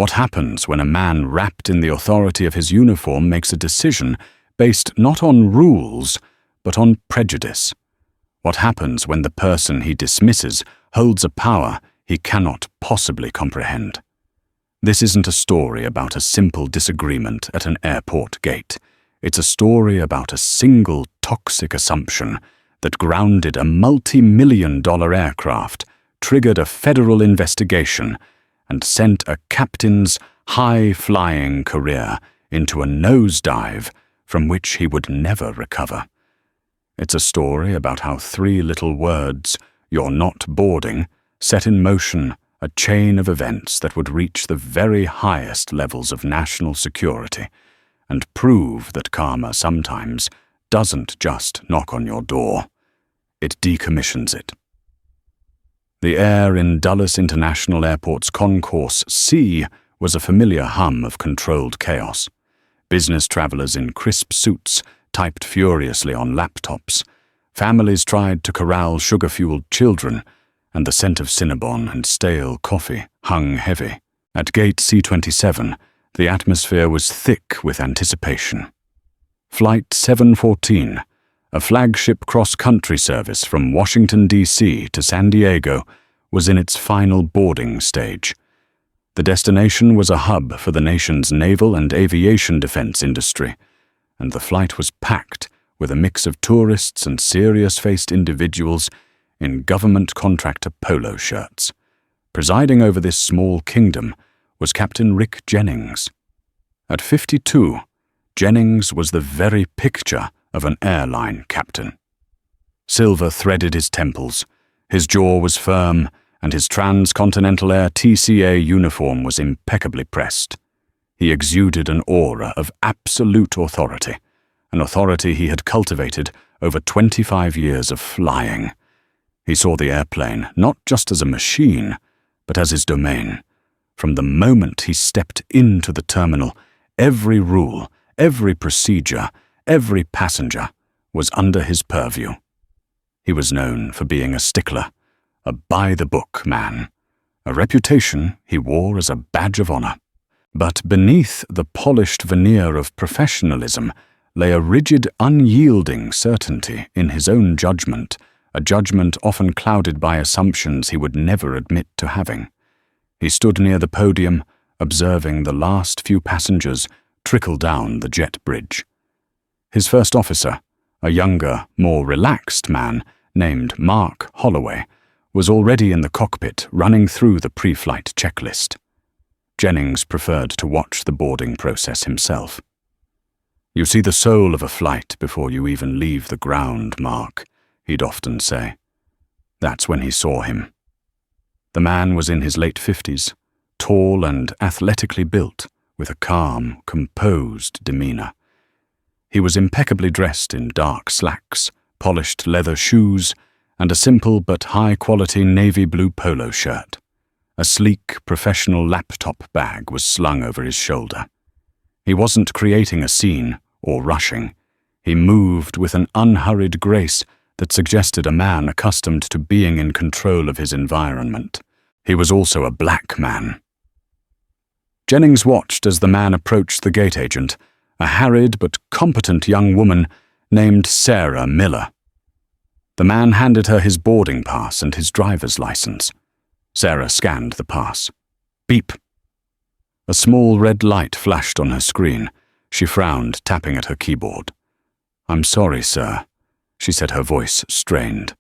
What happens when a man wrapped in the authority of his uniform makes a decision based not on rules, but on prejudice? What happens when the person he dismisses holds a power he cannot possibly comprehend? This isn't a story about a simple disagreement at an airport gate. It's a story about a single toxic assumption that grounded a multi-million-dollar aircraft, triggered a federal investigation, and sent a captain's high-flying career into a nosedive from which he would never recover. It's a story about how 3 little words, "You're not boarding," set in motion a chain of events that would reach the very highest levels of national security and prove that karma sometimes doesn't just knock on your door. It decommissions it. The air in Dulles International Airport's Concourse C was a familiar hum of controlled chaos. Business travelers in crisp suits typed furiously on laptops. Families tried to corral sugar-fueled children, and the scent of Cinnabon and stale coffee hung heavy. At gate C-27, the atmosphere was thick with anticipation. Flight 714, a flagship cross-country service from Washington, D.C. to San Diego, was in its final boarding stage. The destination was a hub for the nation's naval and aviation defense industry, and the flight was packed with a mix of tourists and serious-faced individuals in government contractor polo shirts. Presiding over this small kingdom was Captain Rick Jennings. At 52, Jennings was the very picture of an airline captain. Silver threaded his temples, his jaw was firm, and his Transcontinental Air TCA uniform was impeccably pressed. He exuded an aura of absolute authority, an authority he had cultivated over 25 years of flying. He saw the airplane not just as a machine, but as his domain. From the moment he stepped into the terminal, every rule, every procedure, every passenger was under his purview. He was known for being a stickler, a by-the-book man, a reputation he wore as a badge of honor. But beneath the polished veneer of professionalism lay a rigid, unyielding certainty in his own judgment, a judgment often clouded by assumptions he would never admit to having. He stood near the podium, observing the last few passengers trickle down the jet bridge. His first officer, a younger, more relaxed man named Mark Holloway, was already in the cockpit running through the pre-flight checklist. Jennings preferred to watch the boarding process himself. "You see the soul of a flight before you even leave the ground, Mark," he'd often say. That's when he saw him. The man was in his late 50s, tall and athletically built, with a calm, composed demeanor. He was impeccably dressed in dark slacks, polished leather shoes, and a simple but high-quality navy blue polo shirt. A sleek, professional laptop bag was slung over his shoulder. He wasn't creating a scene or rushing. He moved with an unhurried grace that suggested a man accustomed to being in control of his environment. He was also a black man. Jennings watched as the man approached the gate agent, a harried but competent young woman named Sarah Miller. The man handed her his boarding pass and his driver's license. Sarah scanned the pass. Beep. A small red light flashed on her screen. She frowned, tapping at her keyboard. "I'm sorry, sir," she said, her voice strained.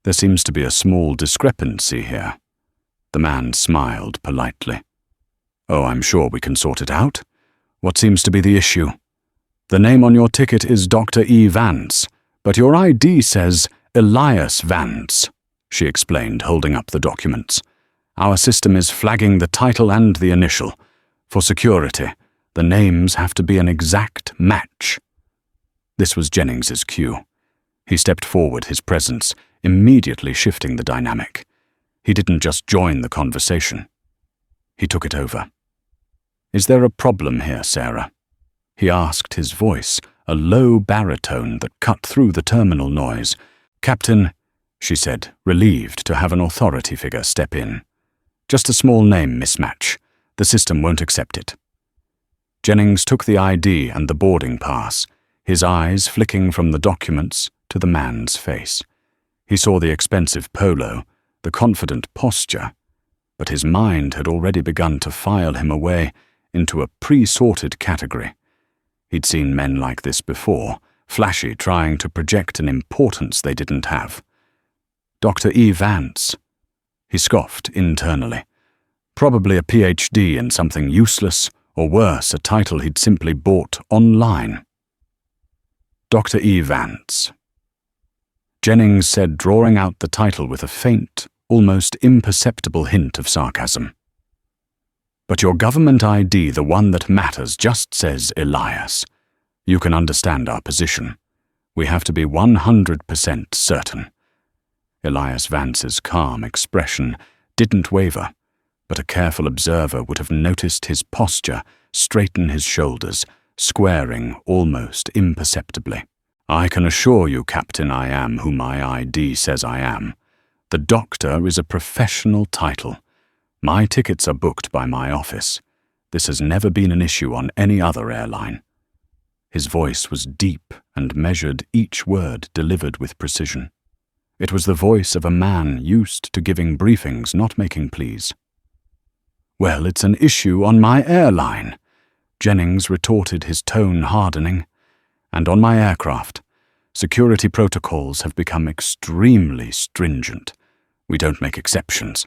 "There seems to be a small discrepancy here." The man smiled politely. "Oh, I'm sure we can sort it out. What seems to be the issue?" "The name on your ticket is Dr. E. Vance, but your ID says Elias Vance," she explained, holding up the documents. "Our system is flagging the title and the initial. For security, the names have to be an exact match." This was Jennings's cue. He stepped forward, his presence immediately shifting the dynamic. He didn't just join the conversation. He took it over. "Is there a problem here, Sarah?" he asked, his voice a low baritone that cut through the terminal noise. "Captain," she said, relieved to have an authority figure step in. "Just a small name mismatch. The system won't accept it." Jennings took the ID and the boarding pass, his eyes flicking from the documents to the man's face. He saw the expensive polo, the confident posture, but his mind had already begun to file him away into a pre-sorted category. He'd seen men like this before, flashy, trying to project an importance they didn't have. Dr. E. Vance. He scoffed internally. Probably a PhD in something useless, or worse, a title he'd simply bought online. Dr. E. Vance. Jennings said, drawing out the title with a faint, almost imperceptible hint of sarcasm. "But your government ID, the one that matters, just says Elias. You can understand our position. We have to be 100% certain." Elias Vance's calm expression didn't waver, but a careful observer would have noticed his posture straighten his shoulders, squaring almost imperceptibly. "I can assure you, Captain, I am who my ID says I am. The doctor is a professional title. My tickets are booked by my office. This has never been an issue on any other airline." His voice was deep and measured, each word delivered with precision. It was the voice of a man used to giving briefings, not making pleas. "Well, it's an issue on my airline," Jennings retorted, his tone hardening. "And on my aircraft. Security protocols have become extremely stringent. We don't make exceptions.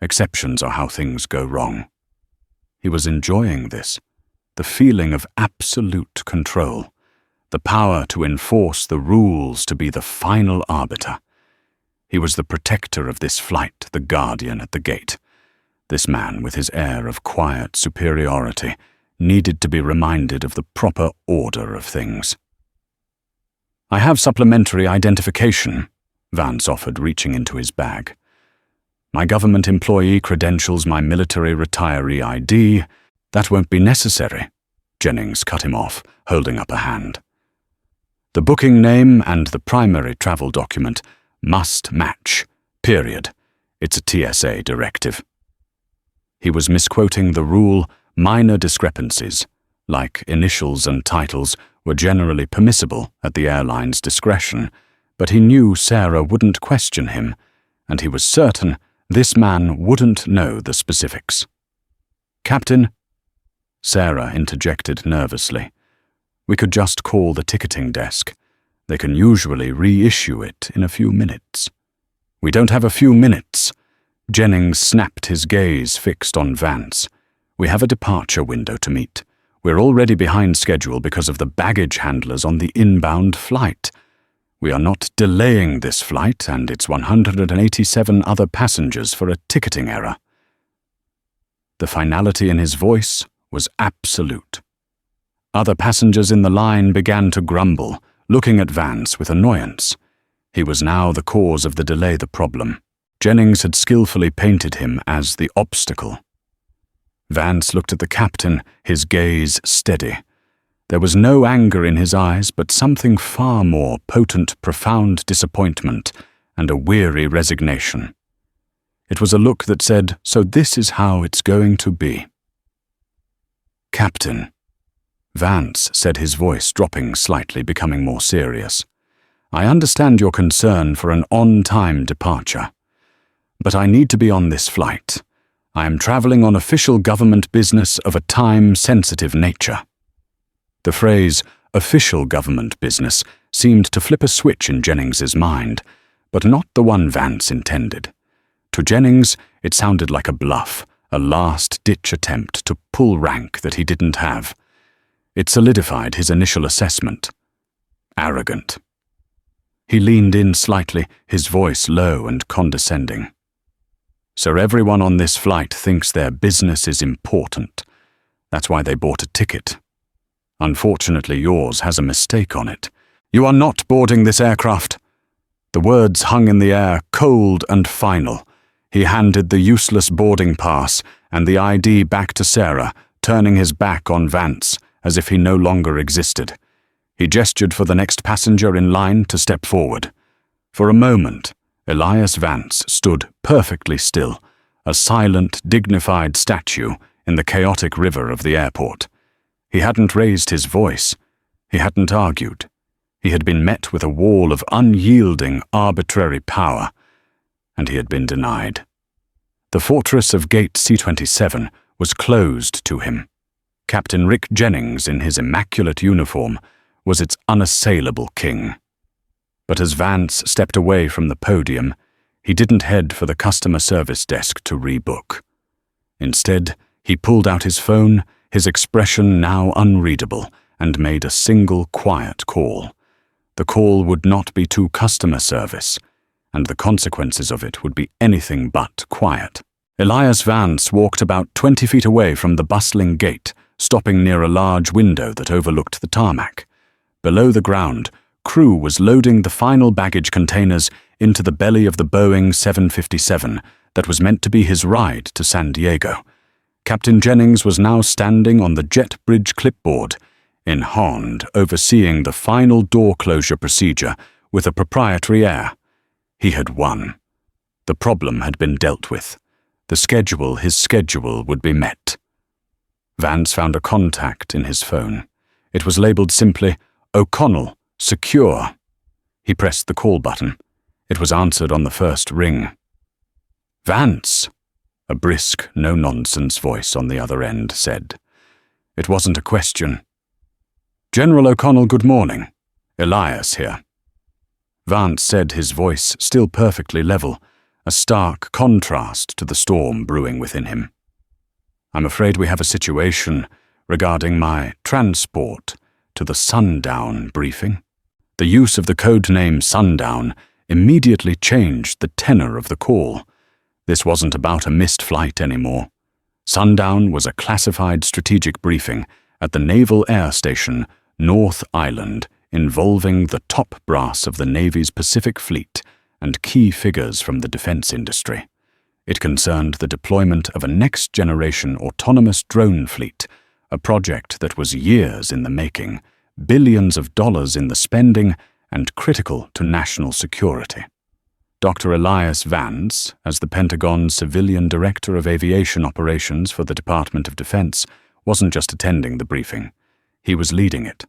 Exceptions are how things go wrong." He was enjoying this, the feeling of absolute control, the power to enforce the rules, to be the final arbiter. He was the protector of this flight, the guardian at the gate. This man, with his air of quiet superiority, needed to be reminded of the proper order of things. "I have supplementary identification," Vance offered, reaching into his bag. "My government employee credentials, my military retiree ID. That won't be necessary," Jennings cut him off, holding up a hand. "The booking name and the primary travel document must match, period. It's a TSA directive." He was misquoting the rule, minor discrepancies, like initials and titles, were generally permissible at the airline's discretion, but he knew Sarah wouldn't question him, and he was certain this man wouldn't know the specifics. "Captain," Sarah interjected nervously, "we could just call the ticketing desk. They can usually reissue it in a few minutes." "We don't have a few minutes." Jennings snapped, his gaze fixed on Vance. "We have a departure window to meet. We're already behind schedule because of the baggage handlers on the inbound flight. We are not delaying this flight and its 187 other passengers for a ticketing error." The finality in his voice was absolute. Other passengers in the line began to grumble, looking at Vance with annoyance. He was now the cause of the delay, the problem. Jennings had skillfully painted him as the obstacle. Vance looked at the captain, his gaze steady. There was no anger in his eyes, but something far more potent, profound disappointment and a weary resignation. It was a look that said, "So this is how it's going to be." "Captain," Vance said, his voice dropping slightly, becoming more serious. "I understand your concern for an on-time departure. But I need to be on this flight. I am traveling on official government business of a time-sensitive nature." The phrase, official government business, seemed to flip a switch in Jennings's mind, but not the one Vance intended. To Jennings, it sounded like a bluff, a last-ditch attempt to pull rank that he didn't have. It solidified his initial assessment. Arrogant. He leaned in slightly, his voice low and condescending. "So everyone on this flight thinks their business is important. That's why they bought a ticket. Unfortunately, yours has a mistake on it. You are not boarding this aircraft." The words hung in the air, cold and final. He handed the useless boarding pass and the ID back to Sarah, turning his back on Vance, as if he no longer existed. He gestured for the next passenger in line to step forward. For a moment, Elias Vance stood perfectly still, a silent, dignified statue in the chaotic river of the airport. He hadn't raised his voice. He hadn't argued. He had been met with a wall of unyielding, arbitrary power, and he had been denied. The fortress of Gate C-27 was closed to him. Captain Rick Jennings, in his immaculate uniform, was its unassailable king. But as Vance stepped away from the podium, he didn't head for the customer service desk to rebook. Instead, he pulled out his phone, his expression now unreadable, and made a single quiet call. The call would not be to customer service, and the consequences of it would be anything but quiet. Elias Vance walked about 20 feet away from the bustling gate, stopping near a large window that overlooked the tarmac. Below the ground, crew was loading the final baggage containers into the belly of the Boeing 757 that was meant to be his ride to San Diego. Captain Jennings was now standing on the jet bridge clipboard, in hand, overseeing the final door closure procedure with a proprietary air. He had won. The problem had been dealt with. His schedule would be met. Vance found a contact in his phone. It was labeled simply, "O'Connell, secure." He pressed the call button. It was answered on the first ring. "Vance," a brisk, no-nonsense voice on the other end said. It wasn't a question. "General O'Connell, good morning. Elias here." Vance said, his voice still perfectly level, a stark contrast to the storm brewing within him. "I'm afraid we have a situation regarding my transport to the Sundown briefing." The use of the code name Sundown immediately changed the tenor of the call. This wasn't about a missed flight anymore. Sundown was a classified strategic briefing at the Naval Air Station, North Island, involving the top brass of the Navy's Pacific Fleet and key figures from the defense industry. It concerned the deployment of a next-generation autonomous drone fleet, a project that was years in the making, billions of dollars in the spending, and critical to national security. Dr. Elias Vance, as the Pentagon's civilian director of aviation operations for the Department of Defense, wasn't just attending the briefing. He was leading it.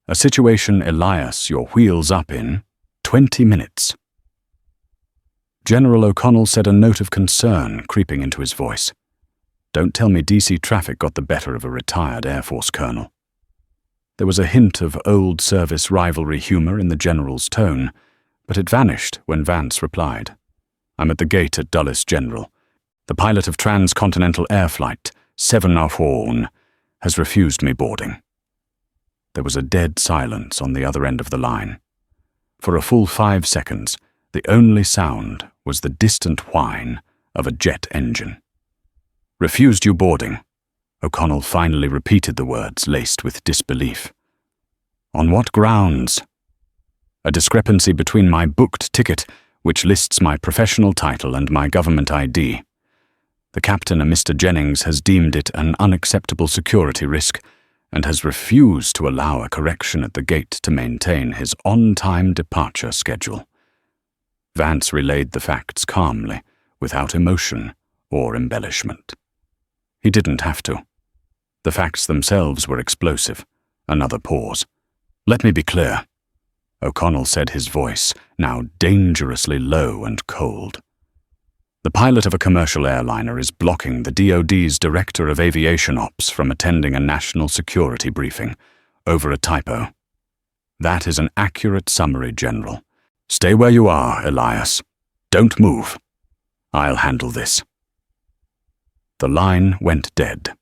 A situation, Elias, your wheels up in 20 minutes. General O'Connell said, a note of concern creeping into his voice. Don't tell me DC traffic got the better of a retired Air Force colonel. There was a hint of old service rivalry humor in the general's tone, but it vanished when Vance replied. "I'm at the gate at Dulles, General. The pilot of transcontinental air flight, 704, has refused me boarding." There was a dead silence on the other end of the line. For a full 5 seconds, the only sound was the distant whine of a jet engine. "Refused you boarding?" O'Connell finally repeated the words, laced with disbelief. "On what grounds?" "A discrepancy between my booked ticket, which lists my professional title, and my government ID. The captain, a Mr. Jennings, has deemed it an unacceptable security risk and has refused to allow a correction at the gate to maintain his on-time departure schedule." Vance relayed the facts calmly, without emotion or embellishment. He didn't have to. The facts themselves were explosive. Another pause. "Let me be clear," O'Connell said, his voice now dangerously low and cold. "The pilot of a commercial airliner is blocking the DoD's Director of Aviation Ops from attending a national security briefing over a typo. That is an accurate summary, General. Stay where you are, Elias. Don't move. I'll handle this." The line went dead.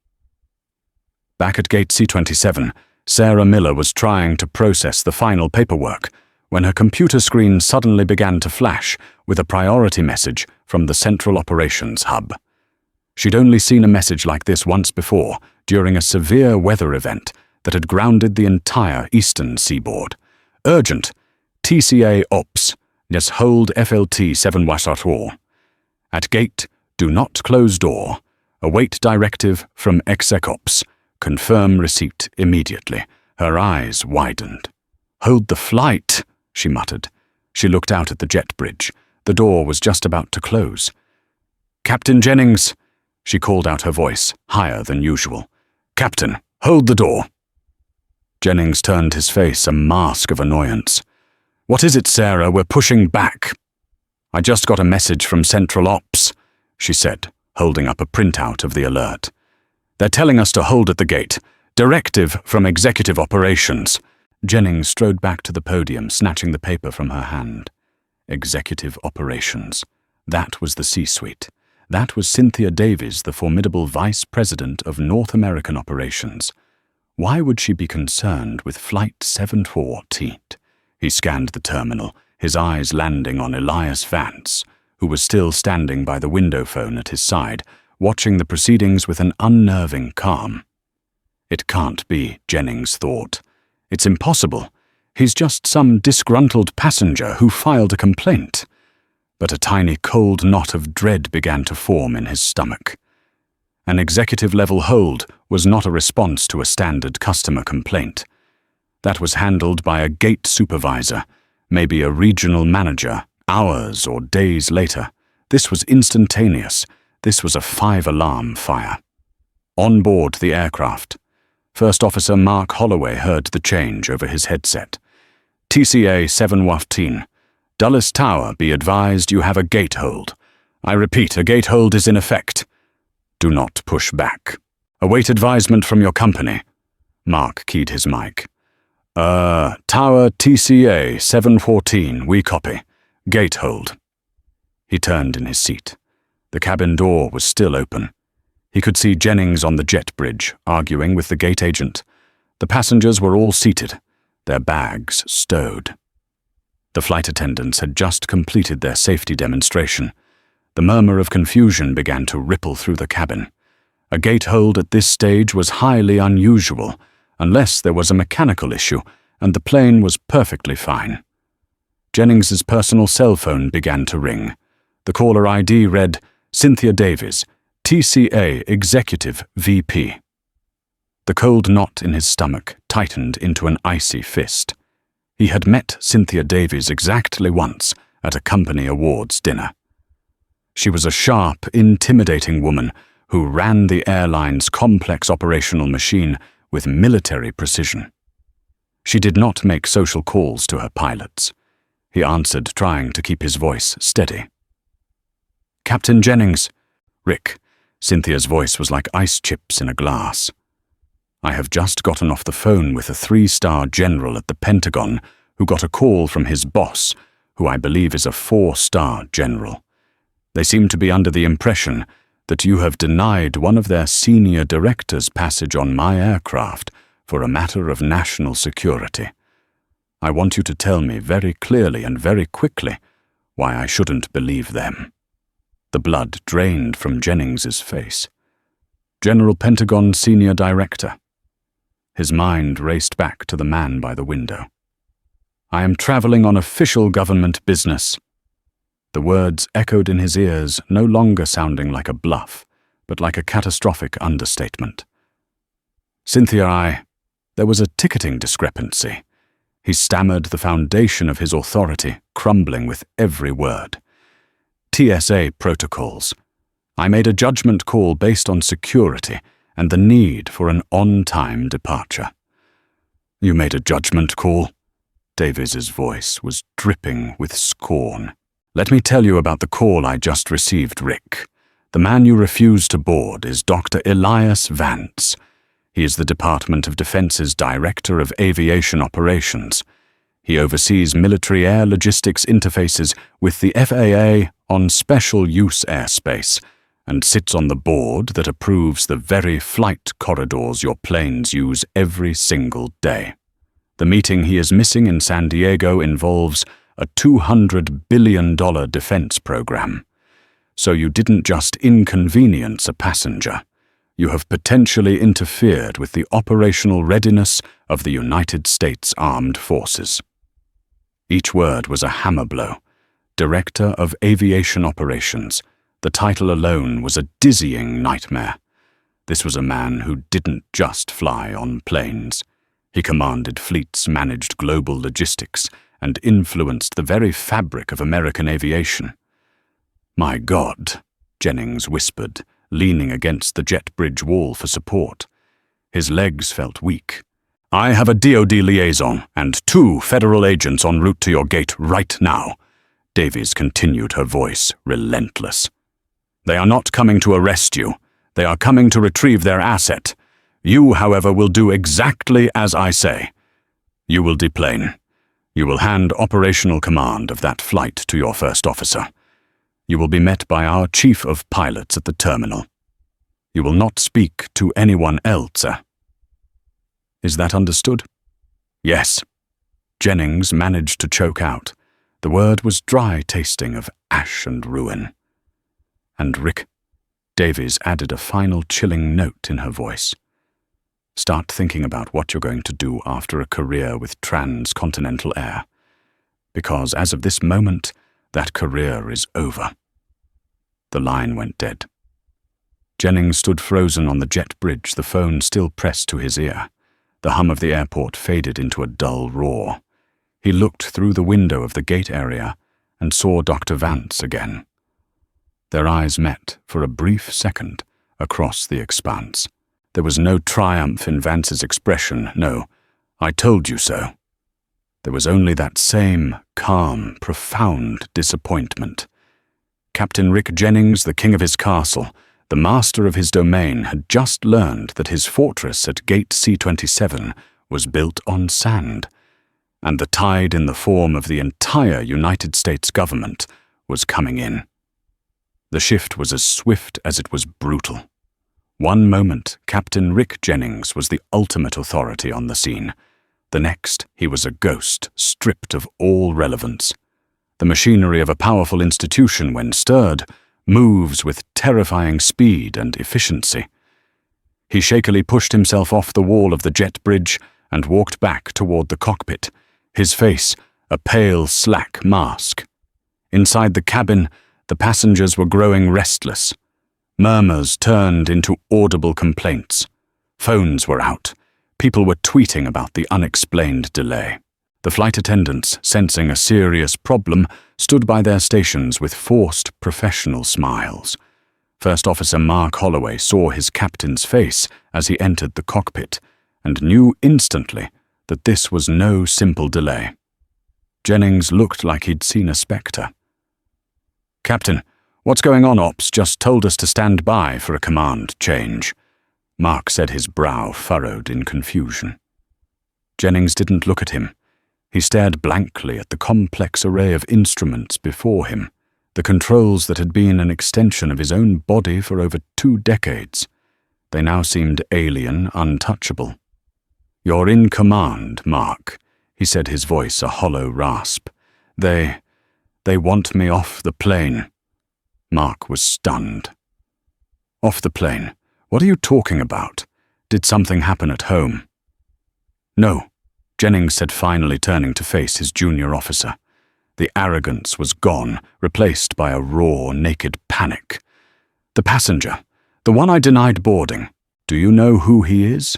Back at Gate C-27, Sarah Miller was trying to process the final paperwork when her computer screen suddenly began to flash with a priority message from the Central Operations Hub. She'd only seen a message like this once before, during a severe weather event that had grounded the entire eastern seaboard. "Urgent. TCA Ops. Yes, hold FLT 7-4. At gate, do not close door. Await directive from Exec Ops. Confirm receipt immediately." Her eyes widened. "Hold the flight," she muttered. She looked out at the jet bridge. The door was just about to close. "Captain Jennings," She called out, her voice higher than usual. "Captain, hold the door." Jennings turned his face a mask of annoyance. "What is it, Sarah? We're pushing back." "I just got a message from Central Ops," she said, holding up a printout of the alert. "They're telling us to hold at the gate. Directive from Executive Operations." Jennings strode back to the podium, snatching the paper from her hand. Executive Operations. That was the C-suite. That was Cynthia Davies, the formidable Vice President of North American Operations. Why would she be concerned with Flight 714? He scanned the terminal, his eyes landing on Elias Vance, who was still standing by the window phone at his side, watching the proceedings with an unnerving calm. It can't be, Jennings thought. It's impossible. He's just some disgruntled passenger who filed a complaint. But a tiny cold knot of dread began to form in his stomach. An executive-level hold was not a response to a standard customer complaint. That was handled by a gate supervisor, maybe a regional manager, hours or days later. This was instantaneous. This was a 5-alarm fire. On board the aircraft, First Officer Mark Holloway heard the change over his headset. "TCA 714. Dulles Tower, be advised you have a gate hold. I repeat, a gate hold is in effect. Do not push back. Await advisement from your company." Mark keyed his mic. Tower TCA 714, we copy. Gate hold." He turned in his seat. The cabin door was still open. He could see Jennings on the jet bridge, arguing with the gate agent. The passengers were all seated, their bags stowed. The flight attendants had just completed their safety demonstration. The murmur of confusion began to ripple through the cabin. A gate hold at this stage was highly unusual, unless there was a mechanical issue, and the plane was perfectly fine. Jennings's personal cell phone began to ring. The caller ID read, "Cynthia Davies, TCA Executive VP." The cold knot in his stomach tightened into an icy fist. He had met Cynthia Davies exactly once at a company awards dinner. She was a sharp, intimidating woman who ran the airline's complex operational machine with military precision. She did not make social calls to her pilots. He answered, trying to keep his voice steady. "Captain Jennings." "Rick." Cynthia's voice was like ice chips in a glass. "I have just gotten off the phone with a 3-star general at the Pentagon who got a call from his boss, who I believe is a 4-star general. They seem to be under the impression that you have denied one of their senior directors passage on my aircraft for a matter of national security. I want you to tell me very clearly and very quickly why I shouldn't believe them." The blood drained from Jennings's face. "General Pentagon Senior Director." His mind raced back to the man by the window. "I am traveling on official government business." The words echoed in his ears, no longer sounding like a bluff, but like a catastrophic understatement. "Cynthia, There was a ticketing discrepancy." He stammered, the foundation of his authority crumbling with every word. "TSA protocols. I made a judgment call based on security and the need for an on-time departure." "You made a judgment call?" Davies's voice was dripping with scorn. "Let me tell you about the call I just received, Rick. The man you refused to board is Dr. Elias Vance. He is the Department of Defense's Director of Aviation Operations. He oversees military air logistics interfaces with the FAA on special use airspace and sits on the board that approves the very flight corridors your planes use every single day. The meeting he is missing in San Diego involves a $200 billion defense program. So you didn't just inconvenience a passenger. You have potentially interfered with the operational readiness of the United States Armed Forces." Each word was a hammer blow. Director of Aviation Operations. The title alone was a dizzying nightmare. This was a man who didn't just fly on planes. He commanded fleets, managed global logistics, and influenced the very fabric of American aviation. "My God," Jennings whispered, leaning against the jet bridge wall for support. His legs felt weak. "I have a DoD liaison and 2 federal agents en route to your gate right now," Davies continued, her voice relentless. "They are not coming to arrest you. They are coming to retrieve their asset. You, however, will do exactly as I say. You will deplane. You will hand operational command of that flight to your first officer. You will be met by our chief of pilots at the terminal. You will not speak to anyone else. Is that understood?" "Yes." Jennings managed to choke out. The word was dry, tasting of ash and ruin. "And Rick," Davies added a final chilling note in her voice, "start thinking about what you're going to do after a career with transcontinental air. Because as of this moment, that career is over." The line went dead. Jennings stood frozen on the jet bridge, the phone still pressed to his ear. The hum of the airport faded into a dull roar. He looked through the window of the gate area and saw Dr. Vance again. Their eyes met for a brief second across the expanse. There was no triumph in Vance's expression, no, "I told you so." There was only that same calm, profound disappointment. Captain Rick Jennings, the king of his castle, the master of his domain, had just learned that his fortress at Gate C-27 was built on sand, and the tide in the form of the entire United States government was coming in. The shift was as swift as it was brutal. One moment, Captain Rick Jennings was the ultimate authority on the scene. The next, he was a ghost, stripped of all relevance. The machinery of a powerful institution, when stirred, moves with terrifying speed and efficiency. He shakily pushed himself off the wall of the jet bridge and walked back toward the cockpit, his face a pale, slack mask. Inside the cabin, the passengers were growing restless. Murmurs turned into audible complaints. Phones were out. People were tweeting about the unexplained delay. The flight attendants, sensing a serious problem, stood by their stations with forced professional smiles. First Officer Mark Holloway saw his captain's face as he entered the cockpit and knew instantly that this was no simple delay. Jennings looked like he'd seen a spectre. "Captain, what's going on? Ops just told us to stand by for a command change." Mark said, his brow furrowed in confusion. Jennings didn't look at him. He stared blankly at the complex array of instruments before him, the controls that had been an extension of his own body for over 2 decades. They now seemed alien, untouchable. "You're in command, Mark," he said, his voice a hollow rasp. They want me off the plane." Mark was stunned. "Off the plane? What are you talking about? Did something happen at home?" "No," Jennings said, finally turning to face his junior officer. The arrogance was gone, replaced by a raw, naked panic. "The passenger, the one I denied boarding, do you know who he is?"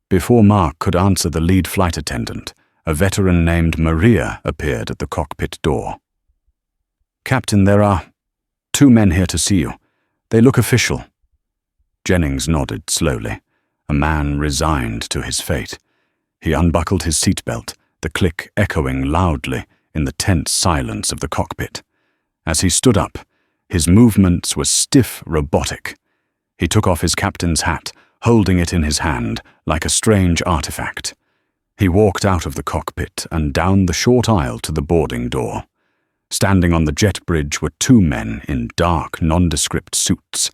Before Mark could answer, the lead flight attendant, a veteran named Maria, appeared at the cockpit door. "Captain, there are 2 men here to see you. They look official." Jennings nodded slowly, a man resigned to his fate. He unbuckled his seatbelt, the click echoing loudly in the tense silence of the cockpit. As he stood up, his movements were stiff, robotic. He took off his captain's hat, holding it in his hand like a strange artifact. He walked out of the cockpit and down the short aisle to the boarding door. Standing on the jet bridge were 2 men in dark, nondescript suits.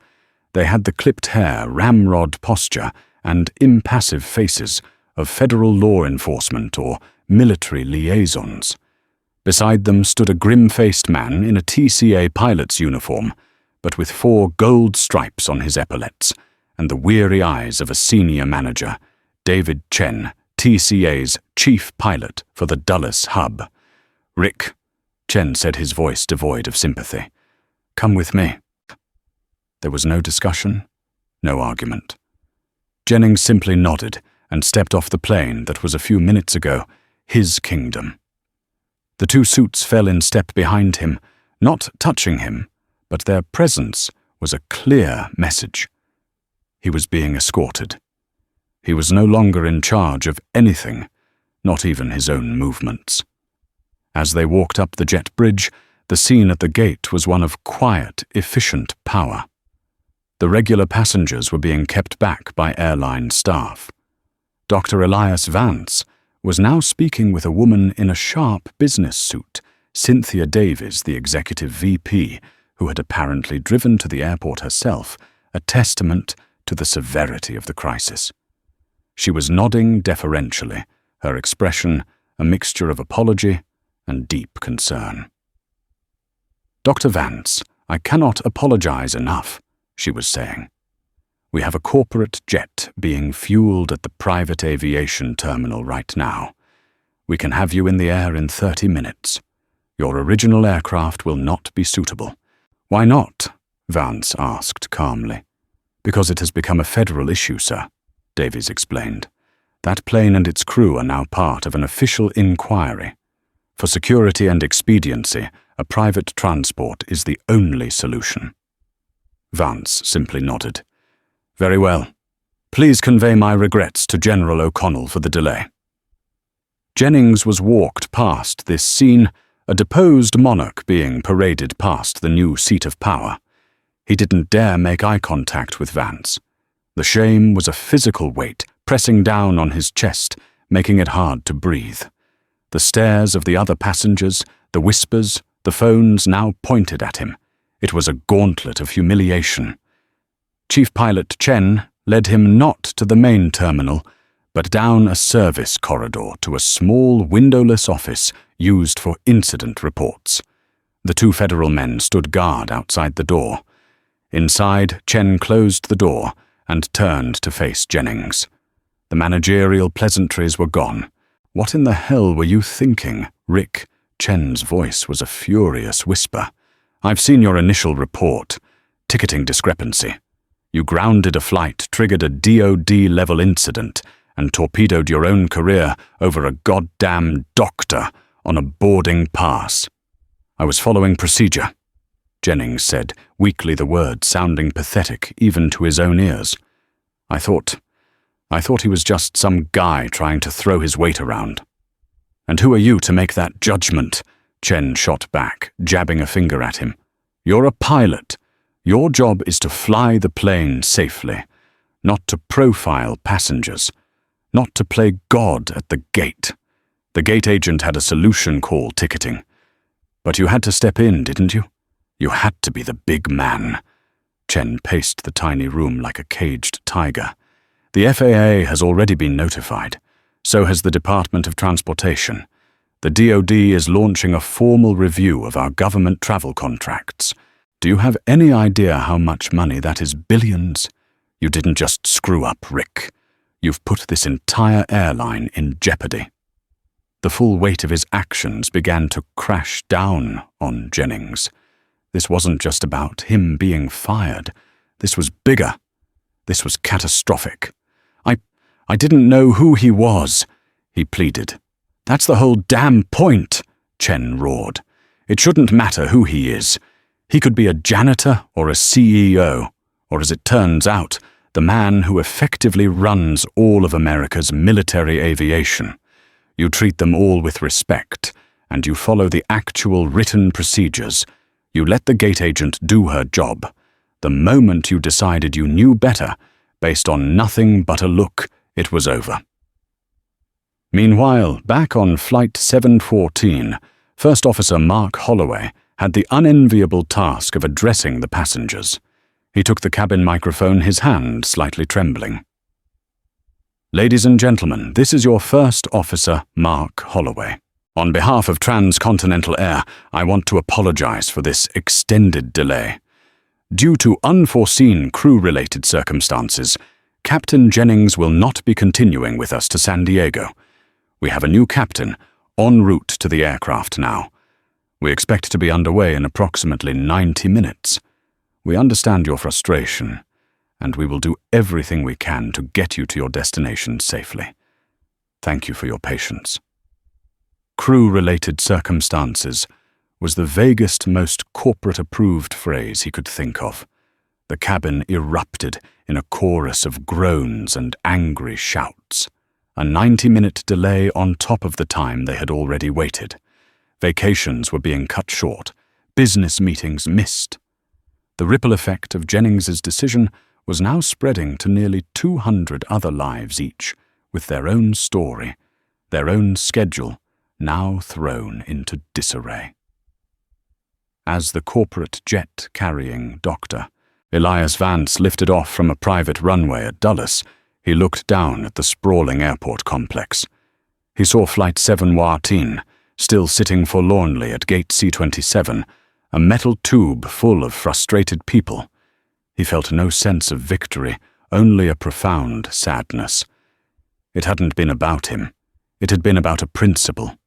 They had the clipped hair, ramrod posture, and impassive faces of federal law enforcement or military liaisons. Beside them stood a grim-faced man in a TCA pilot's uniform, but with 4 gold stripes on his epaulets, and the weary eyes of a senior manager, David Chen, TCA's chief pilot for the Dulles hub. "Rick," Chen said, his voice devoid of sympathy, "come with me." There was no discussion, no argument. Jennings simply nodded and stepped off the plane that was a few minutes ago his kingdom. The 2 suits fell in step behind him, not touching him, but their presence was a clear message. He was being escorted. He was no longer in charge of anything, not even his own movements. As they walked up the jet bridge, the scene at the gate was one of quiet, efficient power. The regular passengers were being kept back by airline staff. Dr. Elias Vance was now speaking with a woman in a sharp business suit, Cynthia Davies, the executive VP, who had apparently driven to the airport herself, a testament to the severity of the crisis. She was nodding deferentially, her expression a mixture of apology and deep concern. "Dr. Vance, I cannot apologize enough," she was saying. "We have a corporate jet being fueled at the private aviation terminal right now. We can have you in the air in 30 minutes. Your original aircraft will not be suitable." "Why not?" Vance asked calmly. "Because it has become a federal issue, sir," Davies explained. "That plane and its crew are now part of an official inquiry. For security and expediency, a private transport is the only solution." Vance simply nodded. "Very well. Please convey my regrets to General O'Connell for the delay." Jennings was walked past this scene, a deposed monarch being paraded past the new seat of power. He didn't dare make eye contact with Vance. The shame was a physical weight pressing down on his chest, making it hard to breathe. The stares of the other passengers, the whispers, the phones now pointed at him. It was a gauntlet of humiliation. Chief Pilot Chen led him not to the main terminal, but down a service corridor to a small windowless office used for incident reports. The two federal men stood guard outside the door. Inside, Chen closed the door and turned to face Jennings. The managerial pleasantries were gone. "What in the hell were you thinking, Rick?" Chen's voice was a furious whisper. "I've seen your initial report. Ticketing discrepancy. You grounded a flight, triggered a DOD-level incident, and torpedoed your own career over a goddamn doctor on a boarding pass." "I was following procedure," Jennings said, weakly, the words sounding pathetic even to his own ears. I thought he was just some guy trying to throw his weight around." "And who are you to make that judgment?" Chen shot back, jabbing a finger at him. "You're a pilot. Your job is to fly the plane safely, not to profile passengers, not to play God at the gate. The gate agent had a solution call ticketing. But you had to step in, didn't you? You had to be the big man." Chen paced the tiny room like a caged tiger. "The FAA has already been notified. So has the Department of Transportation. The DoD is launching a formal review of our government travel contracts. Do you have any idea how much money that is? Billions? You didn't just screw up, Rick. You've put this entire airline in jeopardy." The full weight of his actions began to crash down on Jennings. This wasn't just about him being fired. This was bigger. This was catastrophic. I didn't know who he was," he pleaded. "That's the whole damn point," Chen roared. "It shouldn't matter who he is. He could be a janitor or a CEO, or as it turns out, the man who effectively runs all of America's military aviation. You treat them all with respect, and you follow the actual written procedures. You let the gate agent do her job. The moment you decided you knew better, based on nothing but a look, it was over." Meanwhile, back on Flight 714, First Officer Mark Holloway had the unenviable task of addressing the passengers. He took the cabin microphone, his hand slightly trembling. "Ladies and gentlemen, this is your First Officer, Mark Holloway. On behalf of Transcontinental Air, I want to apologize for this extended delay. Due to unforeseen crew-related circumstances, Captain Jennings will not be continuing with us to San Diego. We have a new captain, en route to the aircraft now. We expect to be underway in approximately 90 minutes. We understand your frustration, and we will do everything we can to get you to your destination safely. Thank you for your patience." Crew-related circumstances was the vaguest, most corporate-approved phrase he could think of. The cabin erupted in a chorus of groans and angry shouts. A 90-minute delay on top of the time they had already waited. Vacations were being cut short, business meetings missed. The ripple effect of Jennings's decision was now spreading to nearly 200 other lives each, with their own story, their own schedule, now thrown into disarray. As the corporate jet-carrying Dr. Elias Vance lifted off from a private runway at Dulles, he looked down at the sprawling airport complex. He saw Flight 714, still sitting forlornly at Gate C-27, a metal tube full of frustrated people. He felt no sense of victory, only a profound sadness. It hadn't been about him. It had been about a principle.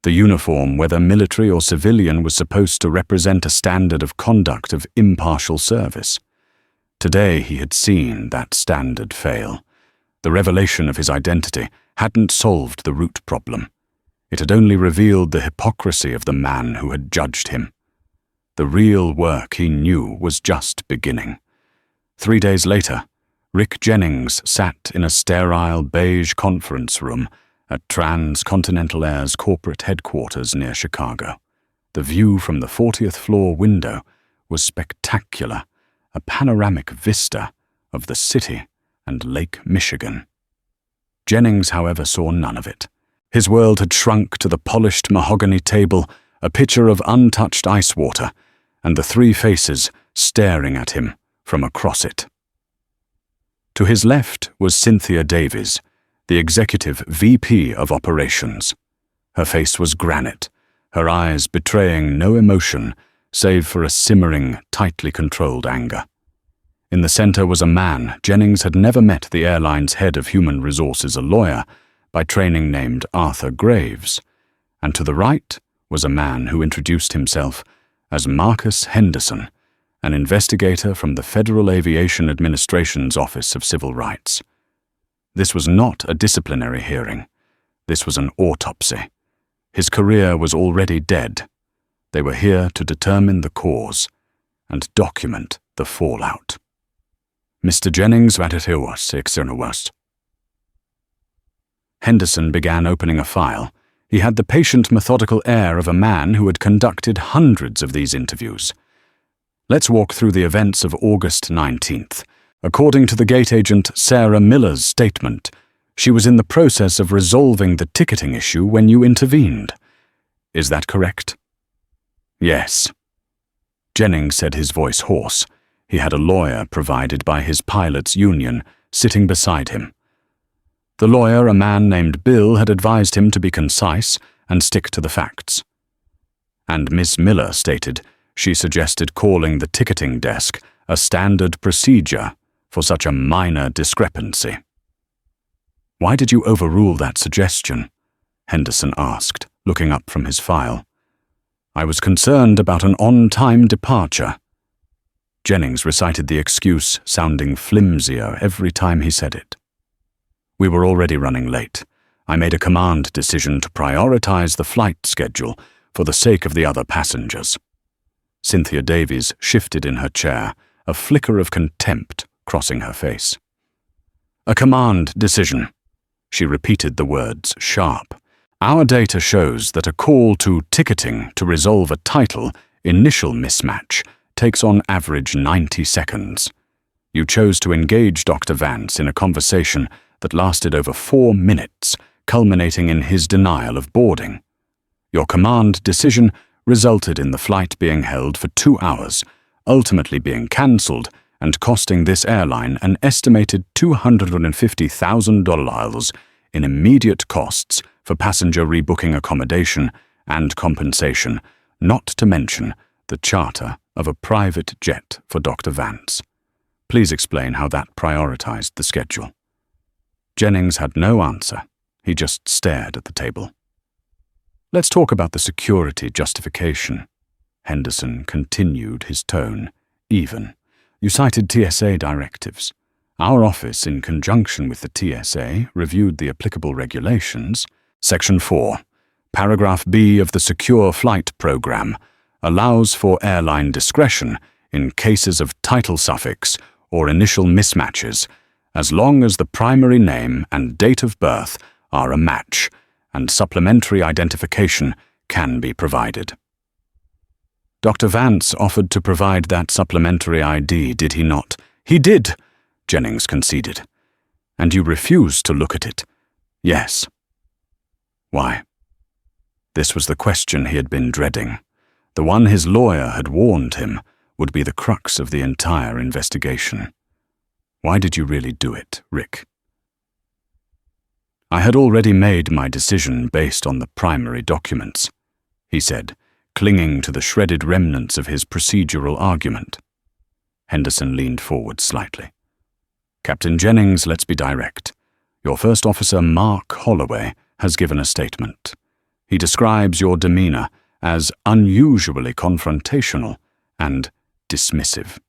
The uniform, whether military or civilian, was supposed to represent a standard of conduct of impartial service. Today he had seen that standard fail. The revelation of his identity hadn't solved the root problem. It had only revealed the hypocrisy of the man who had judged him. The real work, he knew, was just beginning. 3 days later, Rick Jennings sat in a sterile beige conference room at Transcontinental Air's corporate headquarters near Chicago. The view from the 40th floor window was spectacular, a panoramic vista of the city and Lake Michigan. Jennings, however, saw none of it. His world had shrunk to the polished mahogany table, a pitcher of untouched ice water, and the three faces staring at him from across it. To his left was Cynthia Davies, the executive VP of operations. Her face was granite, her eyes betraying no emotion save for a simmering, tightly controlled anger. In the center was a man Jennings had never met, the airline's head of human resources, a lawyer, by training named Arthur Graves, and to the right was a man who introduced himself as Marcus Henderson, an investigator from the Federal Aviation Administration's Office of Civil Rights. This was not a disciplinary hearing. This was an autopsy. His career was already dead. They were here to determine the cause and document the fallout. Mr. Jennings, Henderson began opening a file. He had the patient, methodical air of a man who had conducted hundreds of these interviews. Let's walk through the events of August 19th. According to the gate agent Sarah Miller's statement, she was in the process of resolving the ticketing issue when you intervened. Is that correct? Yes. Jennings said, his voice hoarse. He had a lawyer provided by his pilot's union sitting beside him. The lawyer, a man named Bill, had advised him to be concise and stick to the facts. And Miss Miller stated she suggested calling the ticketing desk a standard procedure for such a minor discrepancy. Why did you overrule that suggestion? Henderson asked, looking up from his file. I was concerned about an on-time departure. Jennings recited the excuse, sounding flimsier every time he said it. We were already running late. I made a command decision to prioritize the flight schedule for the sake of the other passengers. Cynthia Davies shifted in her chair, a flicker of contempt crossing her face. A command decision. She repeated the words sharp. Our data shows that a call to ticketing to resolve a title initial mismatch takes on average 90 seconds. You chose to engage Dr. Vance in a conversation that lasted over 4 minutes, culminating in his denial of boarding. Your command decision resulted in the flight being held for 2 hours, ultimately being cancelled and costing this airline an estimated $250,000 in immediate costs for passenger rebooking accommodation and compensation, not to mention the charter of a private jet for Dr. Vance. Please explain how that prioritized the schedule. Jennings had no answer. He just stared at the table. Let's talk about the security justification. Henderson continued, his tone even. You cited TSA directives. Our office, in conjunction with the TSA, reviewed the applicable regulations. Section 4, Paragraph B of the Secure Flight Program, allows for airline discretion in cases of title suffix or initial mismatches, as long as the primary name and date of birth are a match, and supplementary identification can be provided. Dr. Vance offered to provide that supplementary ID, did he not? He did, Jennings conceded. And you refused to look at it? Yes. Why? This was the question he had been dreading. The one his lawyer had warned him would be the crux of the entire investigation. Why did you really do it, Rick? I had already made my decision based on the primary documents, he said, clinging to the shredded remnants of his procedural argument. Henderson leaned forward slightly. Captain Jennings, let's be direct. Your first officer, Mark Holloway, has given a statement. He describes your demeanor as unusually confrontational and dismissive.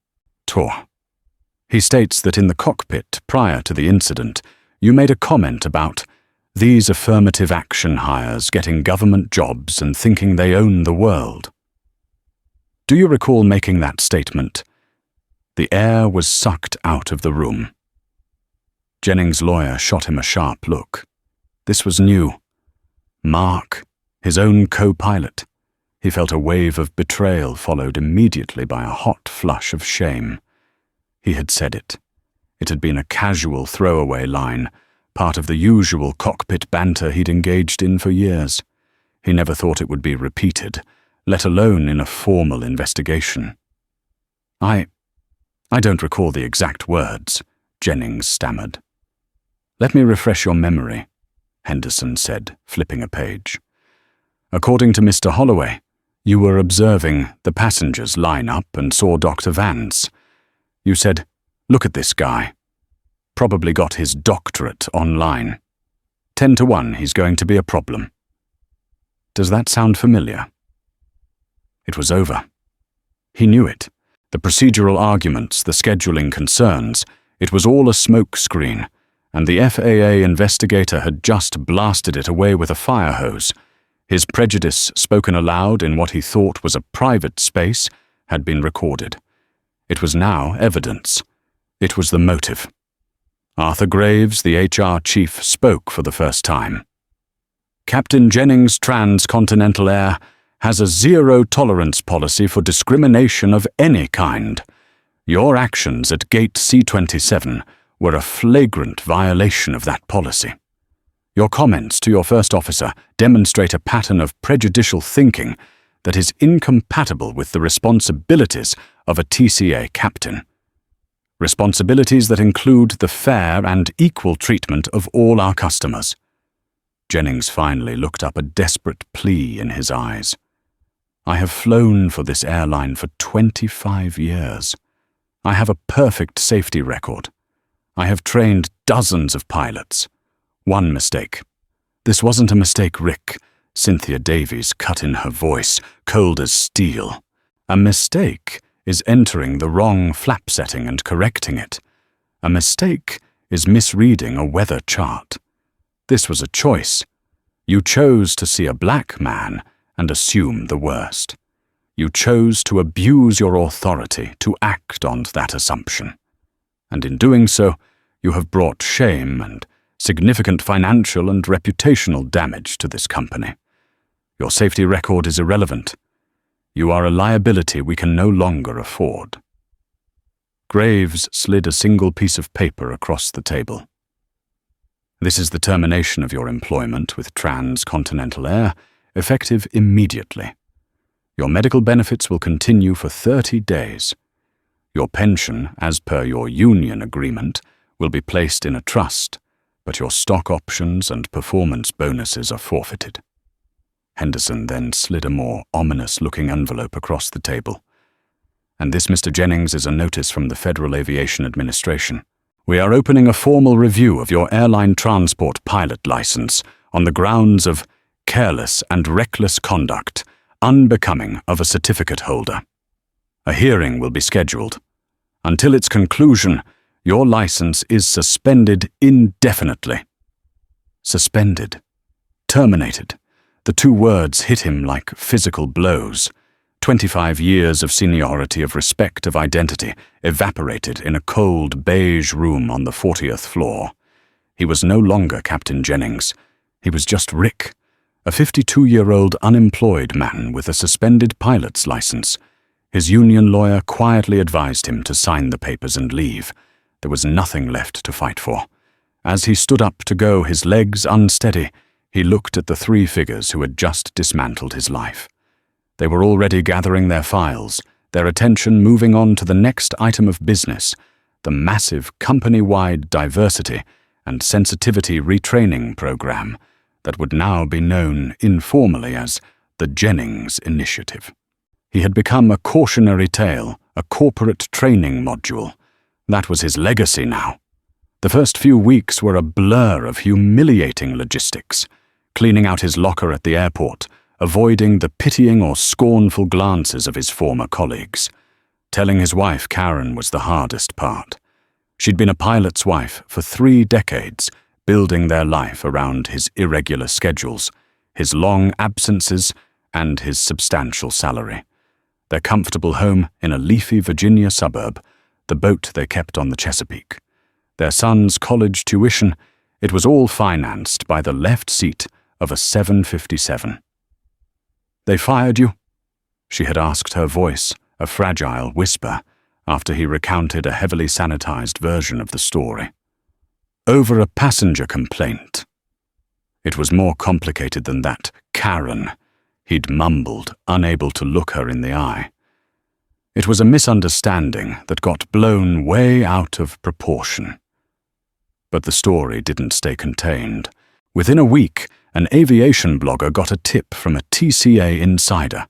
Tor. He states that in the cockpit prior to the incident, you made a comment about these affirmative action hires getting government jobs and thinking they own the world. Do you recall making that statement? The air was sucked out of the room. Jennings' lawyer shot him a sharp look. This was new. Mark, his own co-pilot. He felt a wave of betrayal followed immediately by a hot flush of shame. He had said it. It had been a casual throwaway line, part of the usual cockpit banter he'd engaged in for years. He never thought it would be repeated, let alone in a formal investigation. I don't recall the exact words, Jennings stammered. Let me refresh your memory, Henderson said, flipping a page. According to Mr. Holloway, you were observing the passengers line up and saw Dr. Vance. You said, look at this guy. Probably got his doctorate online. 10 to 1, he's going to be a problem. Does that sound familiar? It was over. He knew it. The procedural arguments, the scheduling concerns, it was all a smokescreen, and the FAA investigator had just blasted it away with a fire hose. His prejudice, spoken aloud in what he thought was a private space, had been recorded. It was now evidence. It was the motive. Arthur Graves, the HR chief, spoke for the first time. Captain Jennings Transcontinental Air has a zero-tolerance policy for discrimination of any kind. Your actions at Gate C-27 were a flagrant violation of that policy. Your comments to your first officer demonstrate a pattern of prejudicial thinking that is incompatible with the responsibilities of a TCA captain. Responsibilities that include the fair and equal treatment of all our customers. Jennings finally looked up, a desperate plea in his eyes. I have flown for this airline for 25 years. I have a perfect safety record. I have trained dozens of pilots. One mistake. This wasn't a mistake, Rick. Cynthia Davies cut in her voice, cold as steel. A mistake is entering the wrong flap setting and correcting it. A mistake is misreading a weather chart. This was a choice. You chose to see a black man and assume the worst. You chose to abuse your authority to act on that assumption. And in doing so, you have brought shame and significant financial and reputational damage to this company. Your safety record is irrelevant. You are a liability we can no longer afford. Graves slid a single piece of paper across the table. This is the termination of your employment with Transcontinental Air, effective immediately. Your medical benefits will continue for 30 days. Your pension, as per your union agreement, will be placed in a trust, but your stock options and performance bonuses are forfeited. Henderson then slid a more ominous-looking envelope across the table. And this, Mr. Jennings, is a notice from the Federal Aviation Administration. We are opening a formal review of your airline transport pilot license on the grounds of careless and reckless conduct, unbecoming of a certificate holder. A hearing will be scheduled. Until its conclusion, your license is suspended indefinitely. Suspended. Terminated. The two words hit him like physical blows. 25 years of seniority, of respect, of identity, evaporated in a cold beige room on the 40th floor. He was no longer Captain Jennings. He was just Rick, a 52-year-old unemployed man with a suspended pilot's license. His union lawyer quietly advised him to sign the papers and leave. There was nothing left to fight for. As he stood up to go, his legs unsteady, he looked at the three figures who had just dismantled his life. They were already gathering their files, their attention moving on to the next item of business, the massive company-wide diversity and sensitivity retraining program that would now be known informally as the Jennings Initiative. He had become a cautionary tale, a corporate training module. That was his legacy now. The first few weeks were a blur of humiliating logistics, cleaning out his locker at the airport, avoiding the pitying or scornful glances of his former colleagues. Telling his wife Karen was the hardest part. She'd been a pilot's wife for 3 decades, building their life around his irregular schedules, his long absences, and his substantial salary. Their comfortable home in a leafy Virginia suburb, the boat they kept on the Chesapeake. Their son's college tuition, it was all financed by the left seat of a 757. "They fired you?" she had asked, her voice a fragile whisper, after he recounted a heavily sanitized version of the story. "Over a passenger complaint." It was more complicated than that. Karen, he'd mumbled, unable to look her in the eye. It was a misunderstanding that got blown way out of proportion. But the story didn't stay contained. Within a week, an aviation blogger got a tip from a TCA insider.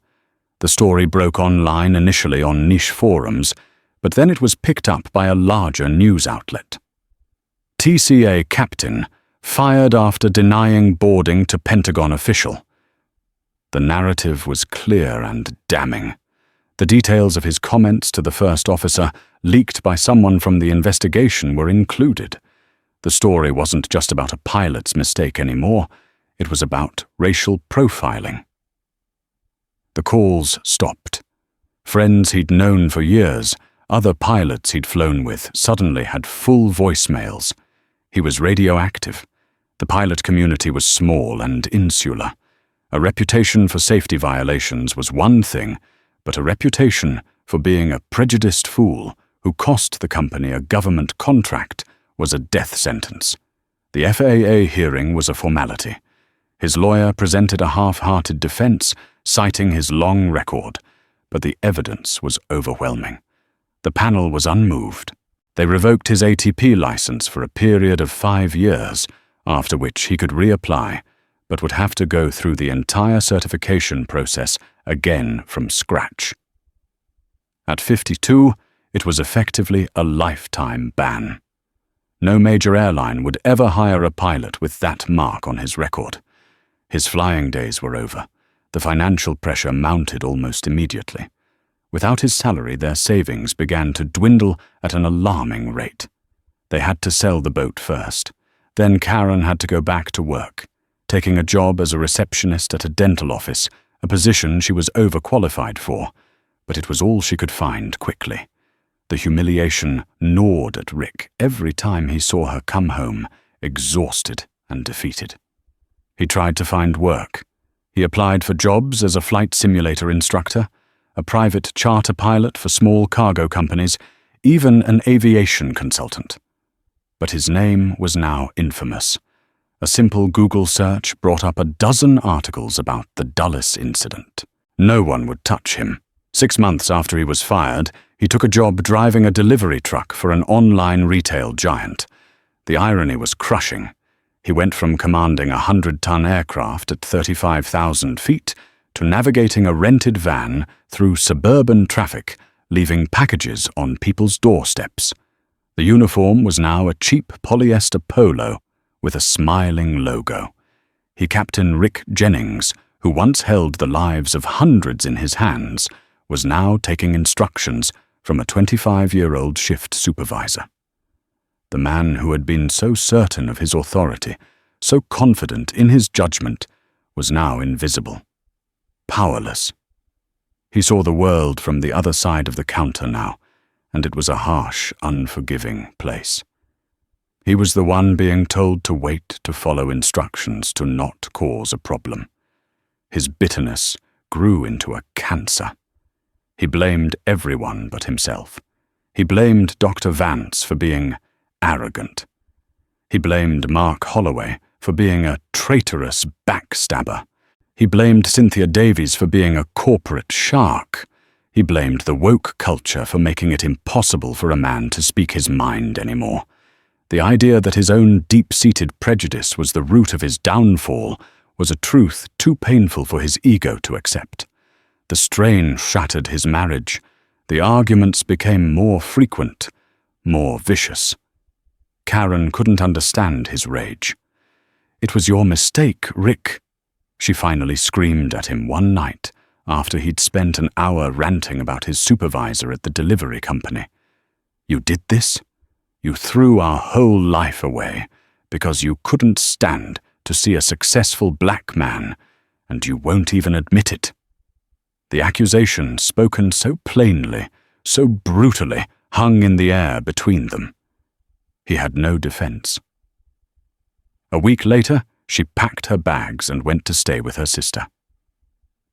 The story broke online initially on niche forums, but then it was picked up by a larger news outlet. TCA captain fired after denying boarding to Pentagon official. The narrative was clear and damning. The details of his comments to the first officer, leaked by someone from the investigation, were included. The story wasn't just about a pilot's mistake anymore. It was about racial profiling. The calls stopped. Friends he'd known for years, other pilots he'd flown with, suddenly had full voicemails. He was radioactive. The pilot community was small and insular. A reputation for safety violations was one thing, but a reputation for being a prejudiced fool who cost the company a government contract was a death sentence. The FAA hearing was a formality. His lawyer presented a half-hearted defense, citing his long record, but the evidence was overwhelming. The panel was unmoved. They revoked his ATP license for a period of 5 years, after which he could reapply, but would have to go through the entire certification process again from scratch. At 52, it was effectively a lifetime ban. No major airline would ever hire a pilot with that mark on his record. His flying days were over. The financial pressure mounted almost immediately. Without his salary, their savings began to dwindle at an alarming rate. They had to sell the boat first. Then Karen had to go back to work, taking a job as a receptionist at a dental office, a position she was overqualified for, but it was all she could find quickly. The humiliation gnawed at Rick every time he saw her come home, exhausted and defeated. He tried to find work. He applied for jobs as a flight simulator instructor, a private charter pilot for small cargo companies, even an aviation consultant. But his name was now infamous. A simple Google search brought up a dozen articles about the Dulles incident. No one would touch him. 6 months after he was fired, he took a job driving a delivery truck for an online retail giant. The irony was crushing. He went from commanding a 100-ton aircraft at 35,000 feet to navigating a rented van through suburban traffic, leaving packages on people's doorsteps. The uniform was now a cheap polyester polo with a smiling logo. He, Captain Rick Jennings, who once held the lives of hundreds in his hands, was now taking instructions from a 25-year-old shift supervisor. The man who had been so certain of his authority, so confident in his judgment, was now invisible, powerless. He saw the world from the other side of the counter now, and it was a harsh, unforgiving place. He was the one being told to wait, to follow instructions, to not cause a problem. His bitterness grew into a cancer. He blamed everyone but himself. He blamed Dr. Vance for being arrogant. He blamed Mark Holloway for being a traitorous backstabber. He blamed Cynthia Davies for being a corporate shark. He blamed the woke culture for making it impossible for a man to speak his mind anymore. The idea that his own deep-seated prejudice was the root of his downfall was a truth too painful for his ego to accept. The strain shattered his marriage. The arguments became more frequent, more vicious. Karen couldn't understand his rage. "It was your mistake, Rick," she finally screamed at him one night after he'd spent an hour ranting about his supervisor at the delivery company. "You did this? You threw our whole life away because you couldn't stand to see a successful black man, and you won't even admit it." The accusation, spoken so plainly, so brutally, hung in the air between them. He had no defense. A week later, she packed her bags and went to stay with her sister.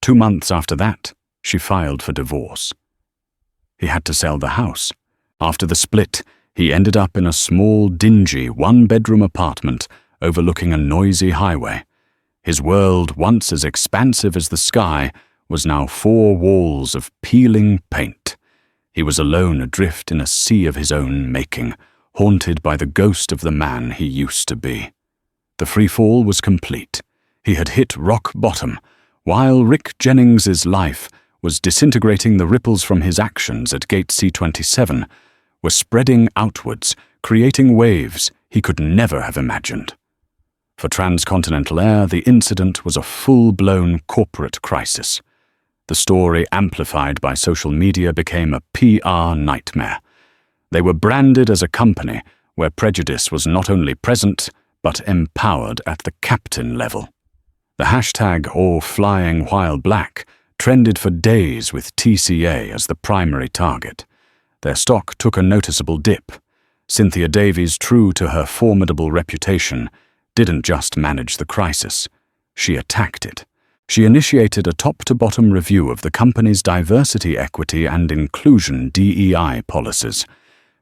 2 months after that, she filed for divorce. He had to sell the house. After the split, he ended up in a small, dingy, one-bedroom apartment overlooking a noisy highway. His world, once as expansive as the sky, was now 4 walls of peeling paint. He was alone adrift in a sea of his own making, haunted by the ghost of the man he used to be. The free fall was complete. He had hit rock bottom. While Rick Jennings's life was disintegrating, the ripples from his actions at Gate C-27 were spreading outwards, creating waves he could never have imagined. For Transcontinental Air, the incident was a full-blown corporate crisis. The story, amplified by social media, became a PR nightmare. They were branded as a company where prejudice was not only present, but empowered at the captain level. The hashtag #AllFlyingWhileBlack trended for days with TCA as the primary target. Their stock took a noticeable dip. Cynthia Davies, true to her formidable reputation, didn't just manage the crisis. She attacked it. She initiated a top-to-bottom review of the company's diversity, equity, and inclusion DEI policies.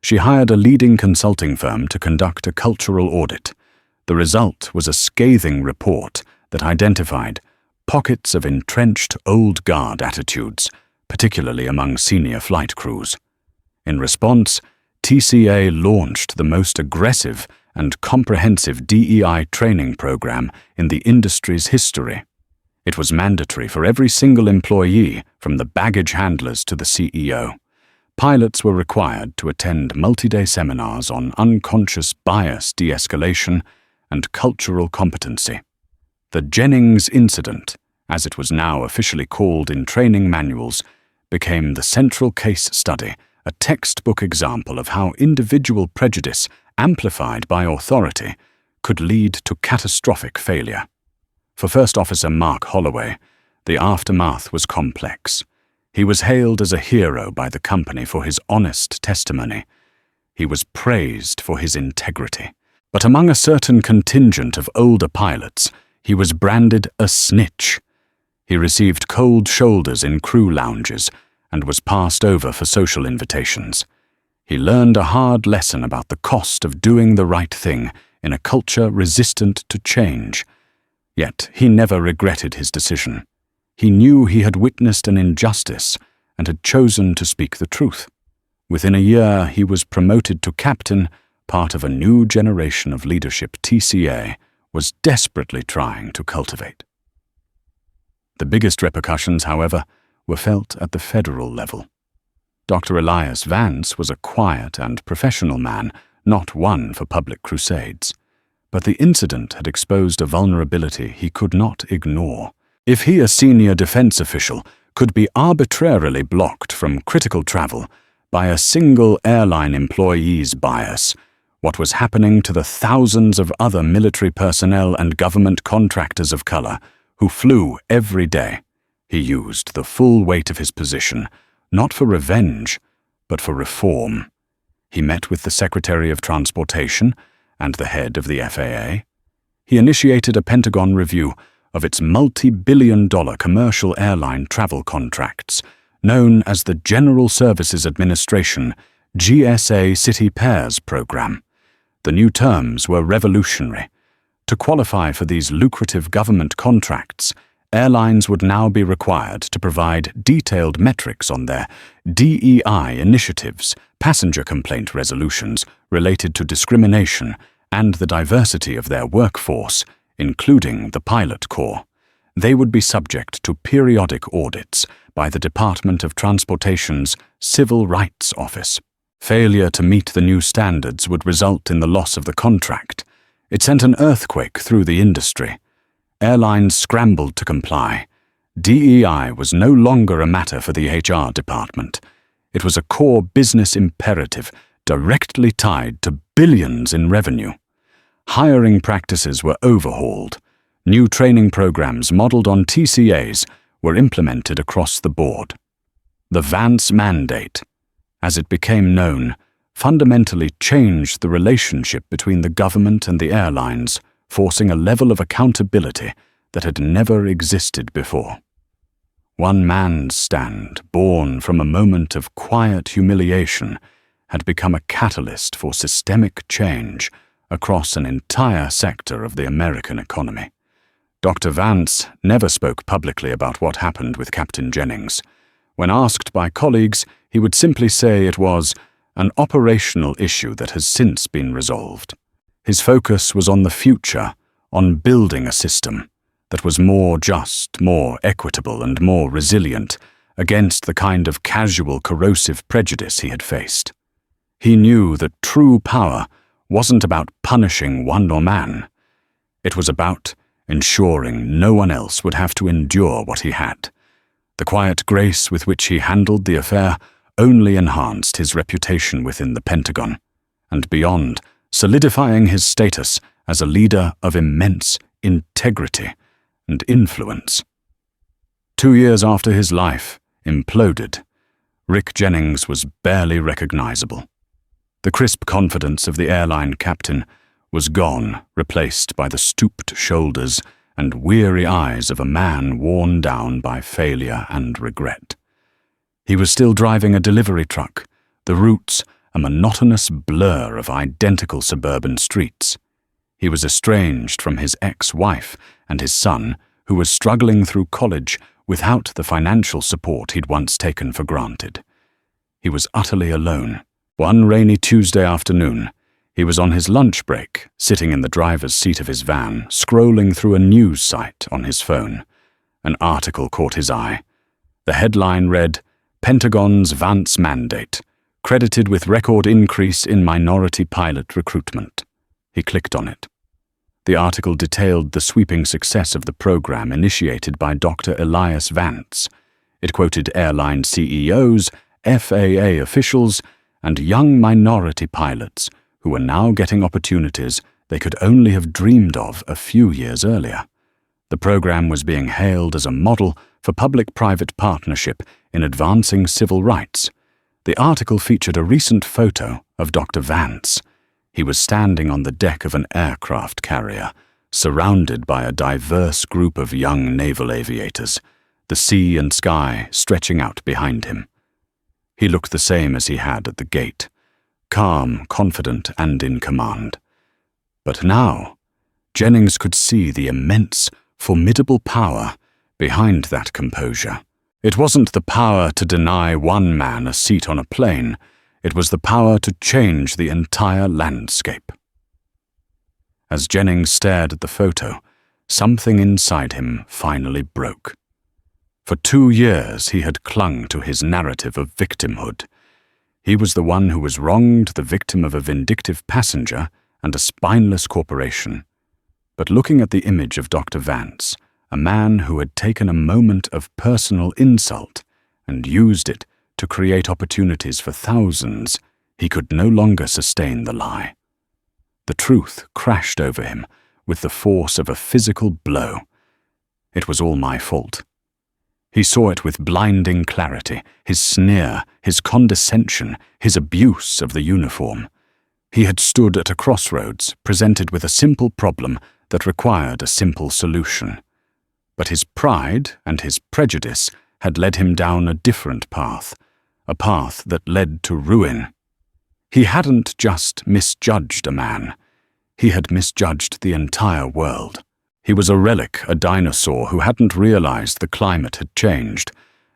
She hired a leading consulting firm to conduct a cultural audit. The result was a scathing report that identified pockets of entrenched old guard attitudes, particularly among senior flight crews. In response, TCA launched the most aggressive and comprehensive DEI training program in the industry's history. It was mandatory for every single employee, from the baggage handlers to the CEO. Pilots were required to attend multi-day seminars on unconscious bias de-escalation and cultural competency. The Jennings incident, as it was now officially called in training manuals, became the central case study, a textbook example of how individual prejudice, amplified by authority, could lead to catastrophic failure. For First Officer Mark Holloway, the aftermath was complex. He was hailed as a hero by the company for his honest testimony. He was praised for his integrity. But among a certain contingent of older pilots, he was branded a snitch. He received cold shoulders in crew lounges and was passed over for social invitations. He learned a hard lesson about the cost of doing the right thing in a culture resistant to change. Yet he never regretted his decision. He knew he had witnessed an injustice and had chosen to speak the truth. Within a year, he was promoted to captain, part of a new generation of leadership TCA was desperately trying to cultivate. The biggest repercussions, however, were felt at the federal level. Dr. Elias Vance was a quiet and professional man, not one for public crusades. But the incident had exposed a vulnerability he could not ignore. If he, a senior defense official, could be arbitrarily blocked from critical travel by a single airline employee's bias, what was happening to the thousands of other military personnel and government contractors of color who flew every day? He used the full weight of his position, not for revenge, but for reform. He met with the Secretary of Transportation and the head of the FAA. He initiated a Pentagon review of its multi-billion-dollar commercial airline travel contracts, known as the General Services Administration GSA City Pairs Program. The new terms were revolutionary. To qualify for these lucrative government contracts, airlines would now be required to provide detailed metrics on their DEI initiatives, passenger complaint resolutions related to discrimination, and the diversity of their workforce, including the pilot corps. They would be subject to periodic audits by the Department of Transportation's Civil Rights Office. Failure to meet the new standards would result in the loss of the contract. It sent an earthquake through the industry. Airlines scrambled to comply. DEI was no longer a matter for the HR department. It was a core business imperative directly tied to billions in revenue. Hiring practices were overhauled. New training programs modeled on TCAs were implemented across the board. The Vance Mandate, as it became known, fundamentally changed the relationship between the government and the airlines, forcing a level of accountability that had never existed before. One man's stand, born from a moment of quiet humiliation, had become a catalyst for systemic change across an entire sector of the American economy. Dr. Vance never spoke publicly about what happened with Captain Jennings. When asked by colleagues, he would simply say it was an operational issue that has since been resolved. His focus was on the future, on building a system that was more just, more equitable, and more resilient against the kind of casual, corrosive prejudice he had faced. He knew that true power wasn't about punishing one or man. It was about ensuring no one else would have to endure what he had. The quiet grace with which he handled the affair only enhanced his reputation within the Pentagon, and beyond, solidifying his status as a leader of immense integrity and influence. 2 years after his life imploded, Rick Jennings was barely recognizable. The crisp confidence of the airline captain was gone, replaced by the stooped shoulders and weary eyes of a man worn down by failure and regret. He was still driving a delivery truck, the routes a monotonous blur of identical suburban streets. He was estranged from his ex-wife and his son, who was struggling through college without the financial support he'd once taken for granted. He was utterly alone. One rainy Tuesday afternoon, he was on his lunch break, sitting in the driver's seat of his van, scrolling through a news site on his phone. An article caught his eye. The headline read, "Pentagon's Vance Mandate, credited with record increase in minority pilot recruitment." He clicked on it. The article detailed the sweeping success of the program initiated by Dr. Elias Vance. It quoted airline CEOs, FAA officials, and young minority pilots who were now getting opportunities they could only have dreamed of a few years earlier. The program was being hailed as a model for public-private partnership in advancing civil rights. The article featured a recent photo of Dr. Vance. He was standing on the deck of an aircraft carrier, surrounded by a diverse group of young naval aviators, the sea and sky stretching out behind him. He looked the same as he had at the gate, calm, confident, and in command. But now, Jennings could see the immense, formidable power behind that composure. It wasn't the power to deny one man a seat on a plane. It was the power to change the entire landscape. As Jennings stared at the photo, something inside him finally broke. For 2 years he had clung to his narrative of victimhood. He was the one who was wronged, the victim of a vindictive passenger and a spineless corporation. But looking at the image of Dr. Vance, a man who had taken a moment of personal insult and used it to create opportunities for thousands, he could no longer sustain the lie. The truth crashed over him with the force of a physical blow. It was all my fault. He saw it with blinding clarity, his sneer, his condescension, his abuse of the uniform. He had stood at a crossroads, presented with a simple problem that required a simple solution. But his pride and his prejudice had led him down a different path, a path that led to ruin. He hadn't just misjudged a man. He had misjudged the entire world. He was a relic, a dinosaur who hadn't realized the climate had changed,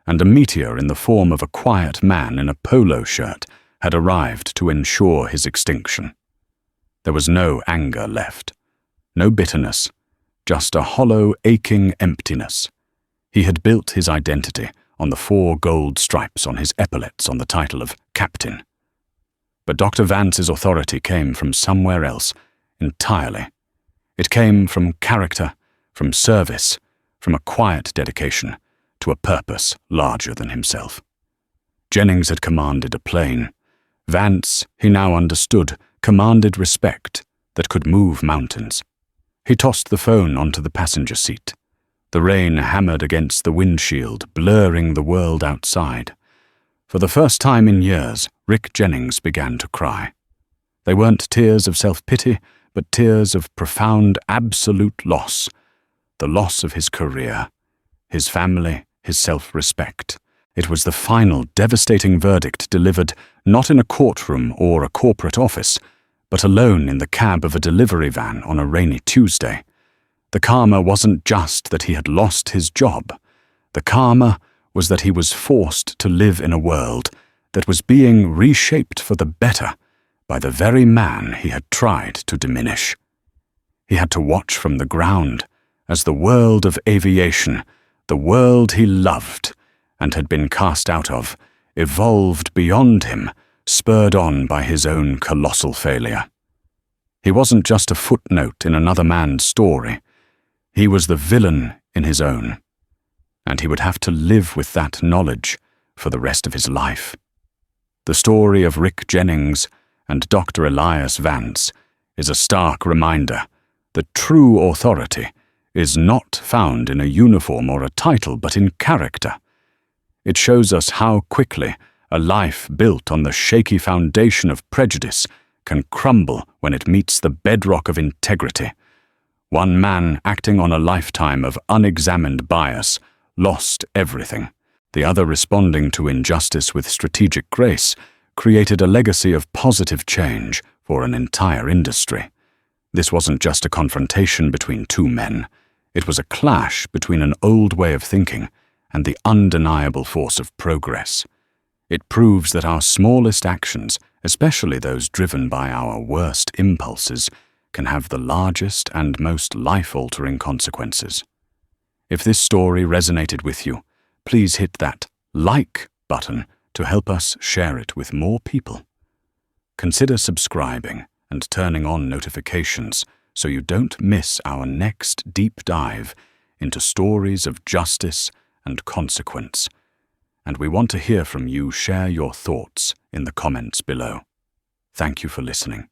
and a meteor in the form of a quiet man in a polo shirt had arrived to ensure his extinction. There was no anger left, no bitterness, just a hollow, aching emptiness. He had built his identity on the 4 gold stripes on his epaulets on the title of Captain. But Dr. Vance's authority came from somewhere else entirely. It came from character, from service, from a quiet dedication to a purpose larger than himself. Jennings had commanded a plane. Vance, he now understood, commanded respect that could move mountains. He tossed the phone onto the passenger seat. The rain hammered against the windshield, blurring the world outside. For the first time in years, Rick Jennings began to cry. They weren't tears of self-pity, but tears of profound, absolute loss. The loss of his career, his family, his self-respect. It was the final, devastating verdict delivered not in a courtroom or a corporate office, but alone in the cab of a delivery van on a rainy Tuesday. The karma wasn't just that he had lost his job. The karma was that he was forced to live in a world that was being reshaped for the better by the very man he had tried to diminish. He had to watch from the ground as the world of aviation, the world he loved and had been cast out of, evolved beyond him, spurred on by his own colossal failure. He wasn't just a footnote in another man's story. He was the villain in his own, and he would have to live with that knowledge for the rest of his life. The story of Rick Jennings and Dr. Elias Vance is a stark reminder that true authority is not found in a uniform or a title, but in character. It shows us how quickly a life built on the shaky foundation of prejudice can crumble when it meets the bedrock of integrity. One man acting on a lifetime of unexamined bias lost everything. The other, responding to injustice with strategic grace, created a legacy of positive change for an entire industry. This wasn't just a confrontation between 2 men. It was a clash between an old way of thinking and the undeniable force of progress. It proves that our smallest actions, especially those driven by our worst impulses, can have the largest and most life-altering consequences. If this story resonated with you, please hit that like button to help us share it with more people. Consider subscribing and turning on notifications so you don't miss our next deep dive into stories of justice and consequence. And we want to hear from you. Share your thoughts in the comments below. Thank you for listening.